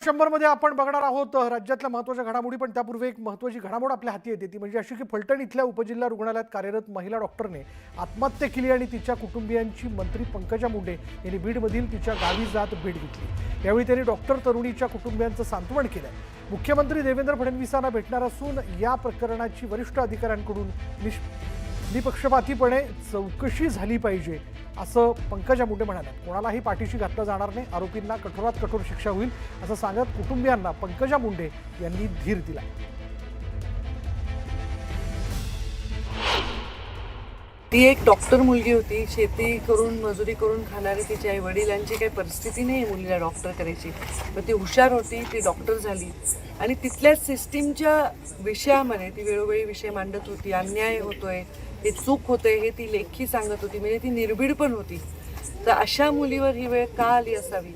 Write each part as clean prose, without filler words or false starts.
100 मध्ये आपण बघणार आहोत राज्यातल्या महत्त्वाच्या घडामोडी, पण त्यापूर्वी एक महत्त्वाची घडामोड आपल्या हाती येते ती म्हणजे अशी की फलटण इथल्या उपजिल्हा रुग्णालयात कार्यरत महिला डॉक्टरने आत्महत्या केली आणि तिच्या कुटुंबियांची मंत्री पंकजा मुंडे यांनी बीडमधील तिच्या गावी जात भेट घेतली। यावेळी त्यांनी डॉक्टर तरुणीच्या कुटुंबियांचं सांत्वन केलं। मुख्यमंत्री देवेंद्र फडणवीसांना भेटणार असून या प्रकरणाची वरिष्ठ अधिकाऱ्यांकडून निपक्षपातीपणे चौकशी झाली पाहिजे असं पंकजा मुंडे म्हणाल्या। कोणालाही पाठीशी घातलं जाणार नाही, आरोपींना कठोरात कठोर शिक्षा होईल असं सांगत कुटुंबियांना पंकजा मुंडे यांनी धीर दिला। ती एक डॉक्टर मुलगी होती, शेती करून मजुरी करून खाणारी। तिच्या आई वडिलांची काही परिस्थिती नाही मुलीला डॉक्टर करायची, पण ती हुशार होती, ती डॉक्टर झाली आणि तिथल्या सिस्टीमच्या विषयामध्ये ती वेळोवेळी विषय मांडत होती। अन्याय होतोय, हे चूक होते हे ती लेखी सांगत होती, म्हणजे ती निर्भीड पण होती। तर अशा मुलीवर ही वेळ का आली असावी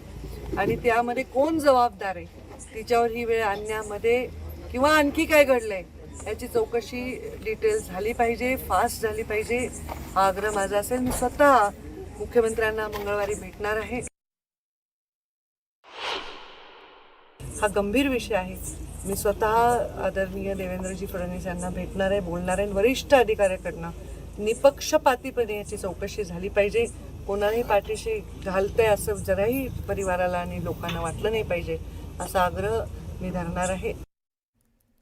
आणि त्यामध्ये कोण जबाबदार आहे, तिच्यावर ही वेळ आणण्यामध्ये किंवा आणखी काय घडलंय याची चौकशी डिटेल झाली पाहिजे, फास्ट झाली पाहिजे, हा आग्रह माझा असेल। मी स्वतः मुख्यमंत्र्यांना मंगळवारी भेटणार आहे। हा गंभीर विषय आहे। मी स्वतः आदरणीय देवेंद्रजी फडणवीस यांना भेटणार आहे, बोलणार आहे। वरिष्ठ अधिकाऱ्याकडनं निपक्षपातीपणे याची चौकशी झाली पाहिजे। कोणालाही पाठीशी घालतंय असं जराही परिवाराला आणि लोकांना वाटलं नाही पाहिजे, असा आग्रह मी धरणार आहे।